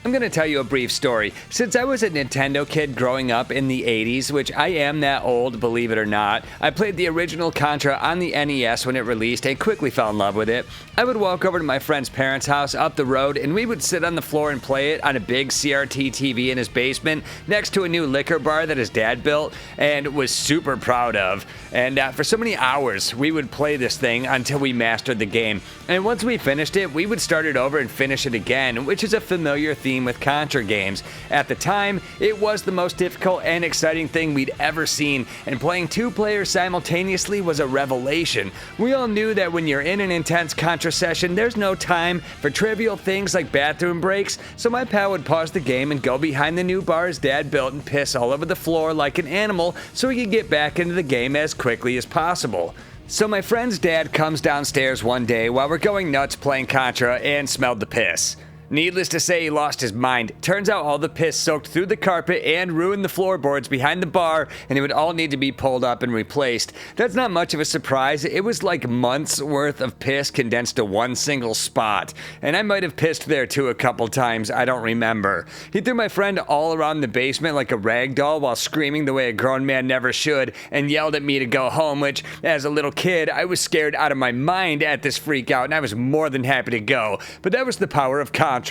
I'm going to tell you a brief story. Since I was a Nintendo kid growing up in the 80s, which I am that old, believe it or not, I played the original Contra on the NES when it released and quickly fell in love with it. I would walk over to my friend's parents' house up the road and we would sit on the floor and play it on a big CRT TV in his basement next to a new liquor bar that his dad built and was super proud of. And for so many hours, we would play this thing until we mastered the game. And once we finished it, we would start it over and finish it again, which is a familiar theme with Contra games. At the time, it was the most difficult and exciting thing we'd ever seen, and playing two players simultaneously was a revelation. We all knew that when you're in an intense Contra session, there's no time for trivial things like bathroom breaks, so my pal would pause the game and go behind the new bar his dad built and piss all over the floor like an animal so he could get back into the game as quickly as possible. So my friend's dad comes downstairs one day while we're going nuts playing Contra and smelled the piss. Needless to say, he lost his mind. Turns out all the piss soaked through the carpet and ruined the floorboards behind the bar, and it would all need to be pulled up and replaced. That's not much of a surprise. It was like months worth of piss condensed to one single spot. And I might have pissed there too a couple times, I don't remember. He threw my friend all around the basement like a rag doll while screaming the way a grown man never should, and yelled at me to go home, which, as a little kid, I was scared out of my mind at this freak out, and I was more than happy to go. But that was the power of Contra.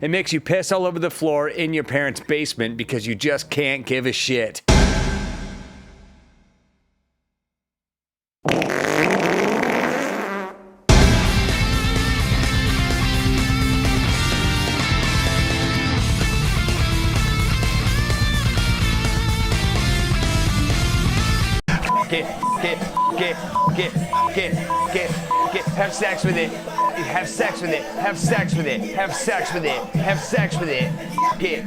It makes you piss all over the floor in your parents' basement because you just can't give a shit. Get, have sex with it. Have sex with it. Have sex with it. Have sex with it. Have sex with it. Get.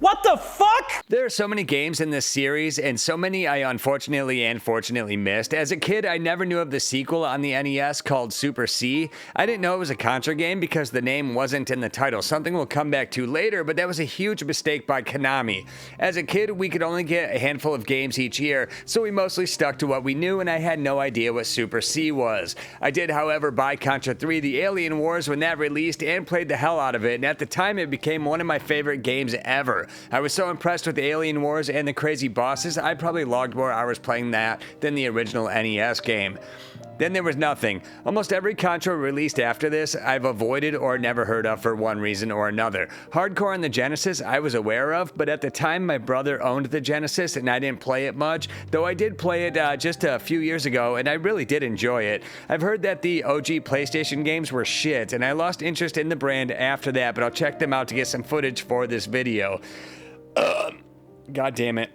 What the fuck? There are so many games in this series, and so many I unfortunately and fortunately missed. As a kid, I never knew of the sequel on the NES called Super C. I didn't know it was a Contra game because the name wasn't in the title, something we'll come back to later, but that was a huge mistake by Konami. As a kid, we could only get a handful of games each year, so we mostly stuck to what we knew, and I had no idea what Super C was. I did, however, buy Contra 3 The Alien Wars when that released and played the hell out of it, and at the time it became one of my favorite games ever. I was so impressed with Alien Wars and the crazy bosses, I probably logged more hours playing that than the original NES game. Then there was nothing. Almost every Contra released after this, I've avoided or never heard of for one reason or another. Hardcorps on the Genesis, I was aware of, but at the time my brother owned the Genesis and I didn't play it much, though I did play it just a few years ago and I really did enjoy it. I've heard that the OG PlayStation games were shit and I lost interest in the brand after that, but I'll check them out to get some footage for this video. God damn it.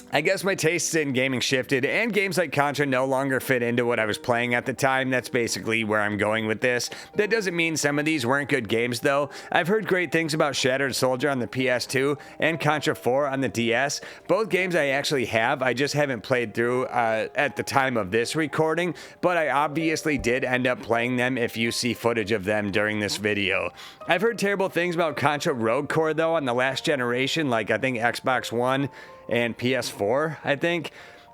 I guess my tastes in gaming shifted, and games like Contra no longer fit into what I was playing at the time. That's basically where I'm going with this. That doesn't mean some of these weren't good games, though. I've heard great things about Shattered Soldier on the PS2 and Contra 4 on the DS. Both games I actually have, I just haven't played through at the time of this recording, but I obviously did end up playing them if you see footage of them during this video. I've heard terrible things about Contra Rogue Corps, though, on the last generation, like I think Xbox One and PS4, I think.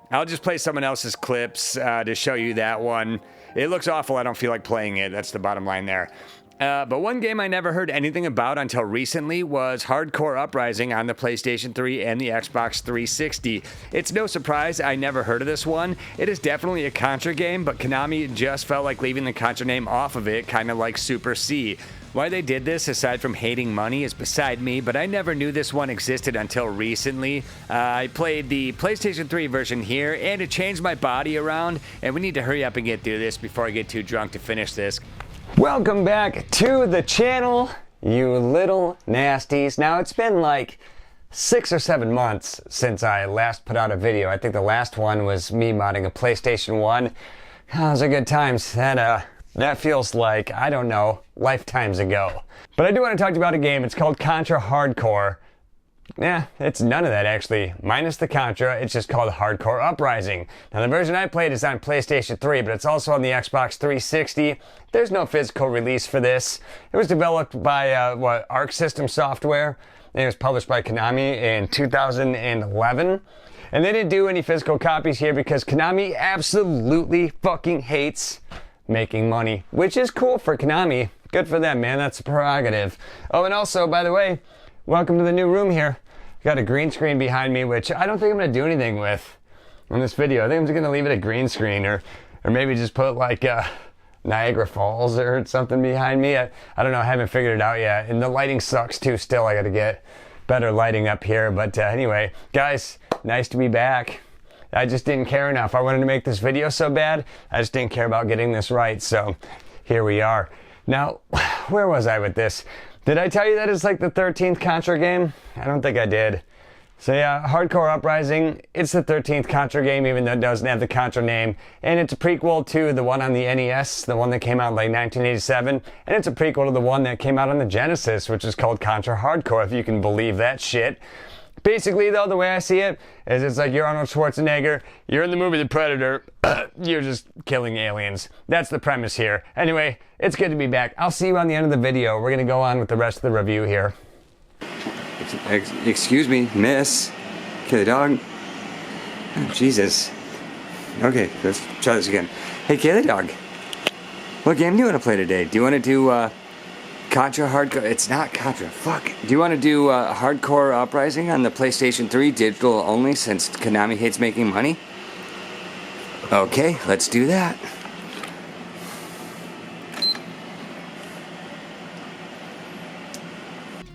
I'll just play someone else's clips to show you that one. It looks awful. I don't feel like playing it. That's the bottom line there. But one game I never heard anything about until recently was Hardcorps Uprising on the PlayStation 3 and the Xbox 360. It's no surprise I never heard of this one. It is definitely a Contra game, but Konami just felt like leaving the Contra name off of it, kind of like Super C. Why they did this, aside from hating money, is beside me, but I never knew this one existed until recently. I played the PlayStation 3 version here, and it changed my body around, and we need to hurry up and get through this before I get too drunk to finish this. Welcome back to the channel, you little nasties. Now, it's been like 6 or 7 months since I last put out a video. I think the last one was me modding a PlayStation 1. Those are good times. That feels like, I don't know, lifetimes ago. But I do want to talk to you about a game. It's called Contra Hardcorps. Yeah, it's none of that actually. Minus the Contra, it's just called Hardcorps Uprising. Now the version I played is on PlayStation 3, but it's also on the Xbox 360. There's no physical release for this. It was developed by, Arc System Software. And it was published by Konami in 2011. And they didn't do any physical copies here because Konami absolutely fucking hates making money, which is cool for Konami. Good for them, man. That's a prerogative. Oh, and also, by the way, welcome to the new room here. Got a green screen behind me, which I don't think I'm going to do anything with in this video. I think I'm just going to leave it a green screen, or maybe just put like Niagara Falls or something behind me. I don't know. I haven't figured it out yet. And the lighting sucks too still. I got to get better lighting up here. But anyway, guys, nice to be back. I just didn't care enough. I wanted to make this video so bad. I just didn't care about getting this right. So here we are. Now, where was I with this? Did I tell you that it's like the 13th Contra game? I don't think I did. So yeah, Hardcorps Uprising, it's the 13th Contra game, even though it doesn't have the Contra name. And it's a prequel to the one on the NES, the one that came out in like 1987. And it's a prequel to the one that came out on the Genesis, which is called Contra Hardcorps, if you can believe that shit. Basically, though, the way I see it is it's like you're Arnold Schwarzenegger, you're in the movie The Predator, you're just killing aliens. That's the premise here. Anyway, it's good to be back. I'll see you on the end of the video. We're going to go on with the rest of the review here. Excuse me, miss. Okay, dog. Oh, Jesus. Okay, let's try this again. Hey, Kaylee dog. What game do you want to play today? Do you want to do, Contra Hardcore? It's not Contra. Fuck. Do you want to do Hardcorps Uprising on the PlayStation 3 digital only since Konami hates making money? Okay, let's do that.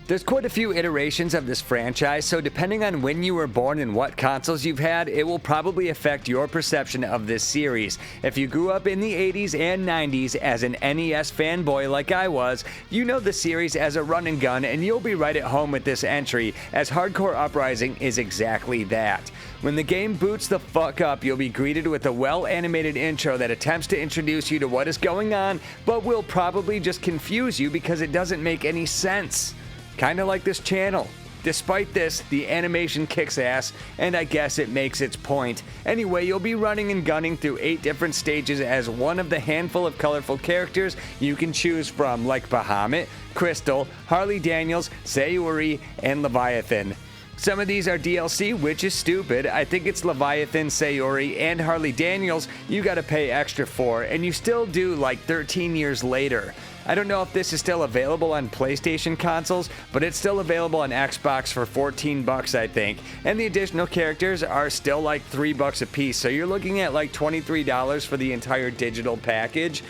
There's quite a few iterations of this franchise, so depending on when you were born and what consoles you've had, it will probably affect your perception of this series. If you grew up in the 80s and 90s as an NES fanboy like I was, you know the series as a run and gun, and you'll be right at home with this entry, as Hardcorps Uprising is exactly that. When the game boots the fuck up, you'll be greeted with a well-animated intro that attempts to introduce you to what is going on, but will probably just confuse you because it doesn't make any sense. Kinda like this channel. Despite this, the animation kicks ass, and I guess it makes its point. Anyway, you'll be running and gunning through 8 different stages as one of the handful of colorful characters you can choose from, like Bahamut, Crystal, Harley Daniels, Sayuri, and Leviathan. Some of these are DLC, which is stupid. I think it's Leviathan, Sayuri, and Harley Daniels you gotta pay extra for, and you still do like 13 years later. I don't know if this is still available on PlayStation consoles, but it's still available on Xbox for 14 bucks, I think. And the additional characters are still like 3 bucks a piece, so you're looking at like $23 for the entire digital package.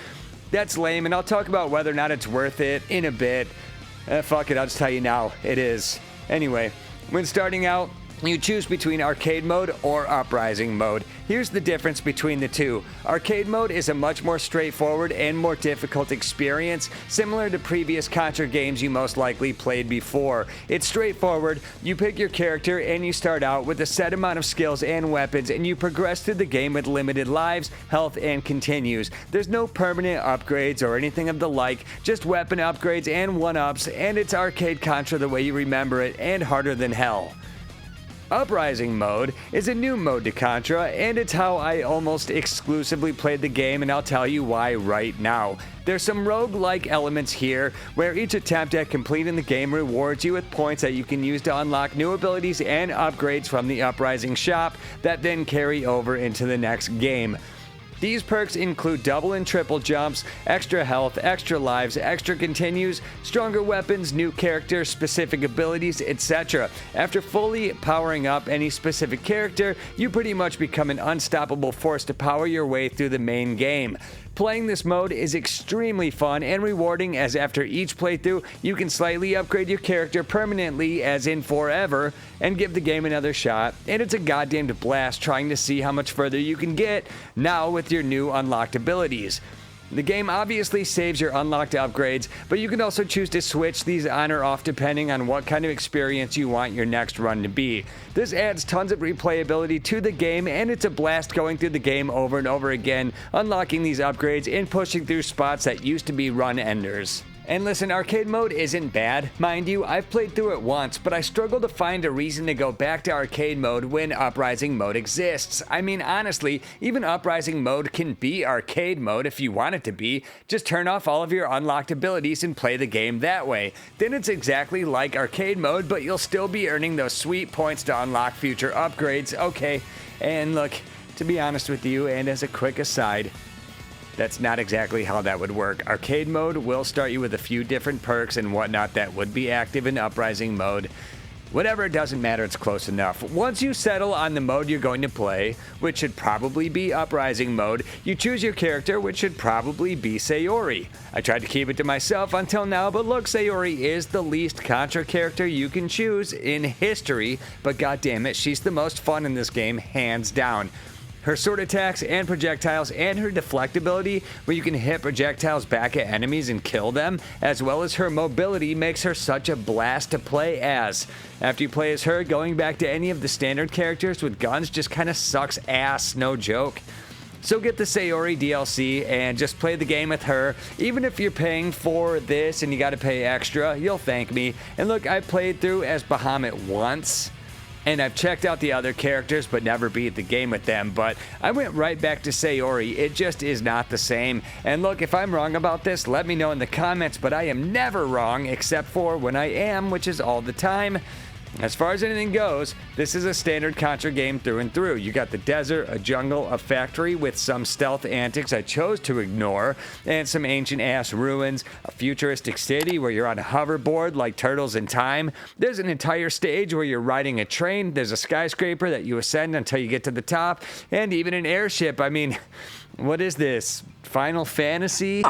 That's lame, and I'll talk about whether or not it's worth it in a bit. Fuck it, I'll just tell you now, it is. Anyway, when starting out, you choose between arcade mode or uprising mode. Here's the difference between the two. Arcade mode is a much more straightforward and more difficult experience, similar to previous Contra games you most likely played before. It's straightforward, you pick your character and you start out with a set amount of skills and weapons, and you progress through the game with limited lives, health, and continues. There's no permanent upgrades or anything of the like, just weapon upgrades and 1-ups, and it's arcade Contra the way you remember it, and harder than hell. Uprising mode is a new mode to Contra, and it's how I almost exclusively played the game, and I'll tell you why right now. There's some rogue-like elements here, where each attempt at completing the game rewards you with points that you can use to unlock new abilities and upgrades from the Uprising shop that then carry over into the next game. These perks include double and triple jumps, extra health, extra lives, extra continues, stronger weapons, new characters, specific abilities, etc. After fully powering up any specific character, you pretty much become an unstoppable force to power your way through the main game. Playing this mode is extremely fun and rewarding, as after each playthrough, you can slightly upgrade your character permanently, as in forever, and give the game another shot, and it's a goddamned blast trying to see how much further you can get now with your new unlocked abilities. The game obviously saves your unlocked upgrades, but you can also choose to switch these on or off depending on what kind of experience you want your next run to be. This adds tons of replayability to the game, and it's a blast going through the game over and over again, unlocking these upgrades and pushing through spots that used to be run enders. And listen, arcade mode isn't bad. Mind you, I've played through it once, but I struggle to find a reason to go back to arcade mode when Uprising mode exists. I mean, honestly, even Uprising mode can be arcade mode if you want it to be. Just turn off all of your unlocked abilities and play the game that way. Then it's exactly like arcade mode, but you'll still be earning those sweet points to unlock future upgrades. Okay, and look, to be honest with you, and as a quick aside, That's not exactly how that would work. Arcade mode will start you with a few different perks and whatnot that would be active in Uprising mode. Whatever, it doesn't matter, it's close enough. Once you settle on the mode you're going to play, which should probably be Uprising mode, you choose your character, which should probably be Sayori. I tried to keep it to myself until now, but look, Sayori is the least Contra character you can choose in history, but goddammit, she's the most fun in this game, hands down. Her sword attacks and projectiles and her deflectability, where you can hit projectiles back at enemies and kill them, as well as her mobility, makes her such a blast to play as. After you play as her, going back to any of the standard characters with guns just kind of sucks ass, no joke. So get the Sayori DLC and just play the game with her. Even if you're paying for this and you gotta pay extra, you'll thank me. And look, I played through as Bahamut once, and I've checked out the other characters but never beat the game with them, but I went right back to Sayori. It just is not the same. And look, if I'm wrong about this, let me know in the comments, but I am never wrong except for when I am, which is all the time. As far as anything goes, this is a standard Contra game through and through. You got the desert, a jungle, a factory with some stealth antics I chose to ignore, and some ancient ass ruins, a futuristic city where you're on a hoverboard like Turtles in Time. There's an entire stage where you're riding a train, there's a skyscraper that you ascend until you get to the top, and even an airship. I mean, what is this? Final Fantasy?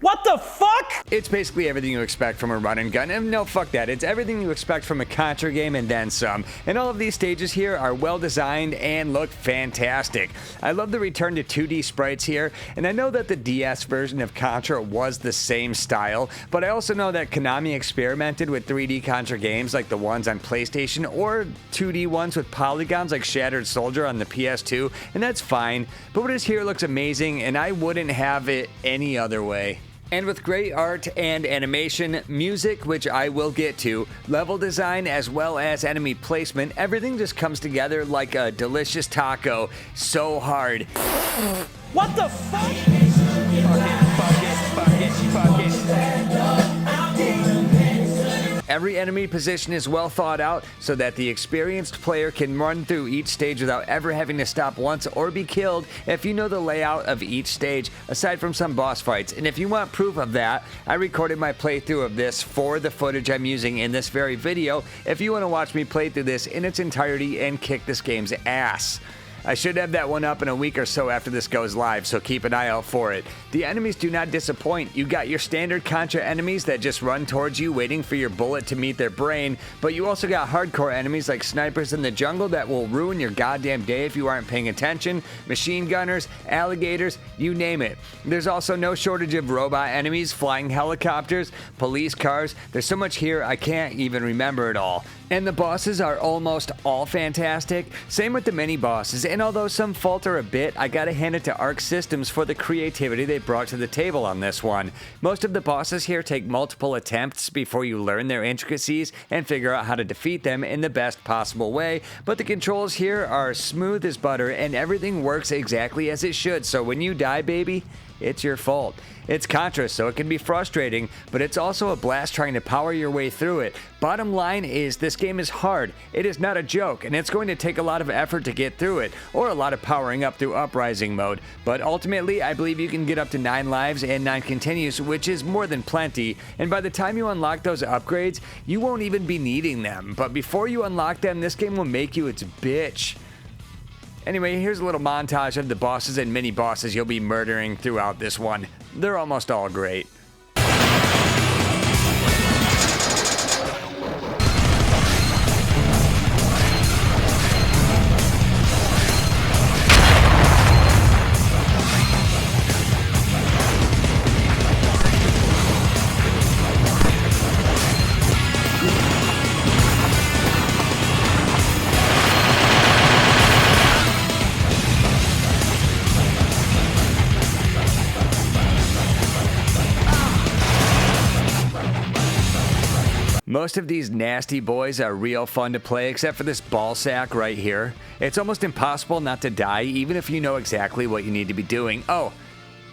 What the fuck? It's basically everything you expect from a run and gun. And no, fuck that. It's everything you expect from a Contra game and then some. And all of these stages here are well designed and look fantastic. I love the return to 2D sprites here, and I know that the DS version of Contra was the same style, but I also know that Konami experimented with 3D Contra games like the ones on PlayStation or 2D ones with polygons like Shattered Soldier on the PS2, and that's fine. But what is here looks amazing, and I wouldn't have it any other way. And with great art and animation, music, which I will get to, level design, as well as enemy placement, everything just comes together like a delicious taco. So hard. What the fuck? Fuck it. Every enemy position is well thought out so that the experienced player can run through each stage without ever having to stop once or be killed if you know the layout of each stage, aside from some boss fights. And if you want proof of that, I recorded my playthrough of this for the footage I'm using in this very video if you want to watch me play through this in its entirety and kick this game's ass. I should have that one up in a week or so after this goes live, so keep an eye out for it. The enemies do not disappoint. You got your standard Contra enemies that just run towards you waiting for your bullet to meet their brain, but you also got hardcore enemies like snipers in the jungle that will ruin your goddamn day if you aren't paying attention, machine gunners, alligators, you name it. There's also no shortage of robot enemies, flying helicopters, police cars. There's so much here I can't even remember it all. And the bosses are almost all fantastic. Same with the mini bosses, and although some falter a bit, I gotta hand it to Arc Systems for the creativity they brought to the table on this one. Most of the bosses here take multiple attempts before you learn their intricacies and figure out how to defeat them in the best possible way, but the controls here are smooth as butter and everything works exactly as it should, so when you die, baby, it's your fault. It's Contra, so it can be frustrating, but it's also a blast trying to power your way through it. Bottom line is, this game is hard. It is not a joke, and it's going to take a lot of effort to get through it, or a lot of powering up through Uprising mode. But ultimately, I believe you can get up to 9 lives and 9 continues, which is more than plenty, and by the time you unlock those upgrades, you won't even be needing them. But before you unlock them, this game will make you its bitch. Anyway, here's a little montage of the bosses and mini-bosses you'll be murdering throughout this one. They're almost all great. Most of these nasty boys are real fun to play, except for this ball sack right here. It's almost impossible not to die, even if you know exactly what you need to be doing. Oh,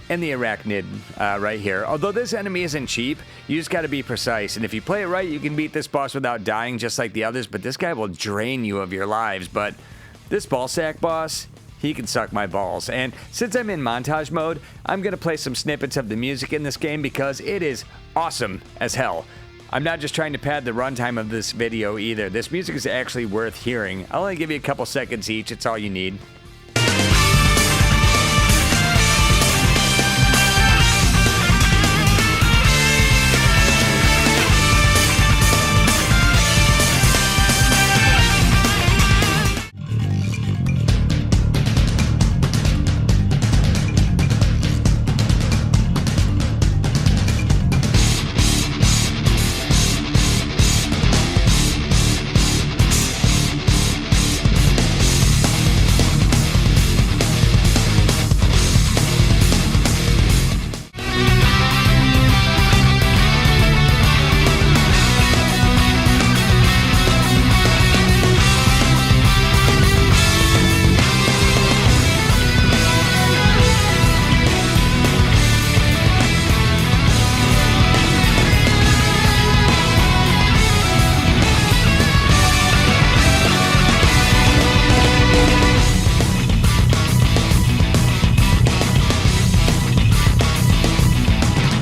and the arachnid right here. Although this enemy isn't cheap, you just gotta be precise. And if you play it right, you can beat this boss without dying just like the others, but this guy will drain you of your lives. But this ball sack boss, he can suck my balls. And since I'm in montage mode, I'm gonna play some snippets of the music in this game because it is awesome as hell. I'm not just trying to pad the runtime of this video either. This music is actually worth hearing. I'll only give you a couple seconds each, it's all you need.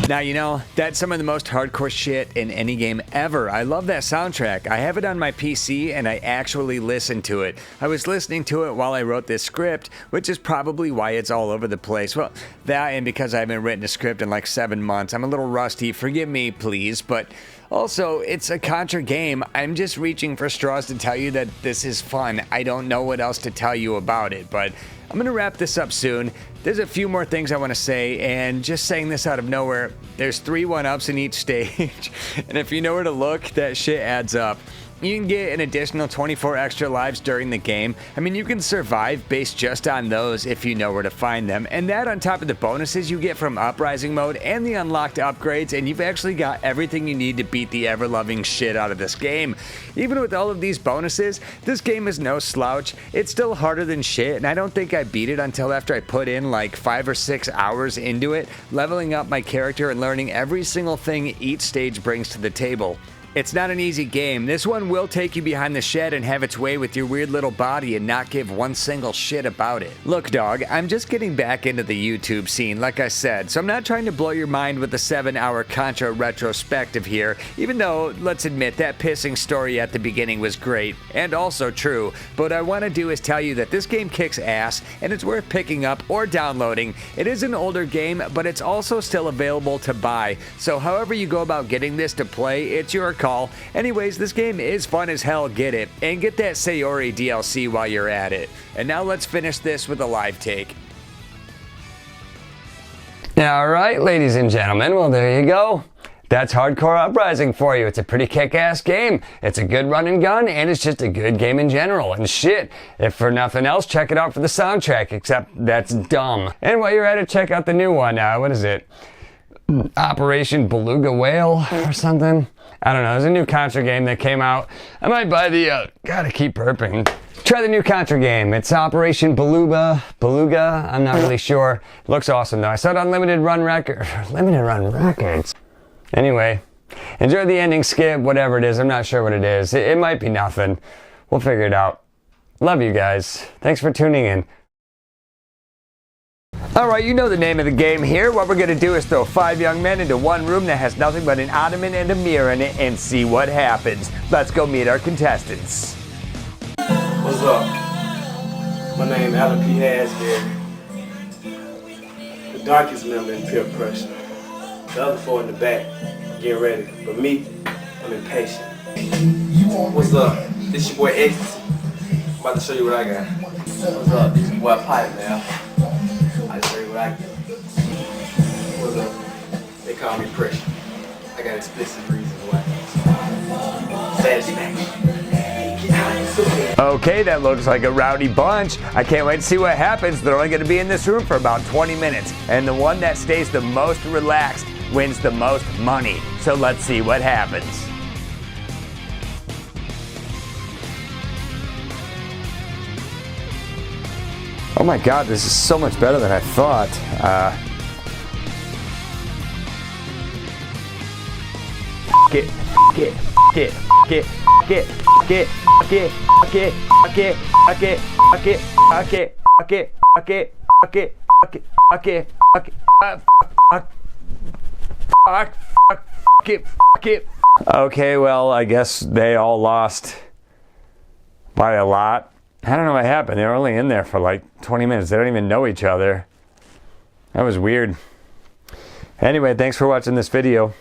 Now, you know, that's some of the most hardcore shit in any game ever. I love that soundtrack. I have it on my PC and I actually listen to it. I was listening to it while I wrote this script, which is probably why it's all over the place. Well, that and because I haven't written a script in like 7 months. I'm a little rusty. Forgive me, please, but also, it's a Contra game. I'm just reaching for straws to tell you that this is fun. I don't know what else to tell you about it, but I'm gonna wrap this up soon. There's a few more things I want to say, and just saying this out of nowhere, there's 3 1-ups in each stage, and if you know where to look, that shit adds up. You can get an additional 24 extra lives during the game. I mean, you can survive based just on those if you know where to find them. And that on top of the bonuses you get from Uprising mode and the unlocked upgrades, and you've actually got everything you need to beat the ever-loving shit out of this game. Even with all of these bonuses, this game is no slouch. It's still harder than shit, and I don't think I beat it until after I put in like 5 or 6 hours into it, leveling up my character and learning every single thing each stage brings to the table. It's not an easy game. This one will take you behind the shed and have its way with your weird little body and not give one single shit about it. Look, dog, I'm just getting back into the YouTube scene, like I said, so I'm not trying to blow your mind with the 7-hour Contra retrospective here, even though, let's admit, that pissing story at the beginning was great, and also true, but what I want to do is tell you that this game kicks ass, and it's worth picking up or downloading. It is an older game, but it's also still available to buy, so however you go about getting this to play, it's your call. Anyways, this game is fun as hell, get it, and get that Sayori DLC while you're at it. And now let's finish this with a live take. Alright, ladies and gentlemen, well there you go. That's Hardcorps Uprising for you. It's a pretty kick-ass game. It's a good run and gun, and it's just a good game in general. And shit, if for nothing else, check it out for the soundtrack, except that's dumb. And while you're at it, check out the new one. What is it? Operation Beluga Whale or something? I don't know. There's a new Contra game that came out. I might buy the, gotta keep burping. Try the new Contra game. It's Operation Beluga. I'm not really sure. It looks awesome though. I saw it on Limited Run Records. Anyway, enjoy the ending skip, whatever it is. I'm not sure what it is. It might be nothing. We'll figure it out. Love you guys. Thanks for tuning in. Alright, you know the name of the game here. What we're going to do is throw 5 young men into one room that has nothing but an ottoman and a mirror in it and see what happens. Let's go meet our contestants. What's up? My name is Alan P. Hasbury. The darkest member in peer pressure. The other 4 in the back, getting ready. But me, I'm impatient. What's up? This your boy Ecstasy. I'm about to show you what I got. What's up? This your boy Pipe, man. I'll show you what I got. What's up? They call me Pressure. I got explicit reasons why. Satisfaction. Okay, that looks like a rowdy bunch. I can't wait to see what happens. They're only going to be in this room for about 20 minutes. And the one that stays the most relaxed wins the most money. So let's see what happens. Oh my god, this is so much better than I thought. fuck it, fuck it, fuck it, fuck it, fuck it, fuck it, fuck it, fuck it. Okay, well, I guess they all lost by a lot. I don't know what happened. They were only in there for like 20 minutes. They don't even know each other. That was weird. Anyway, thanks for watching this video.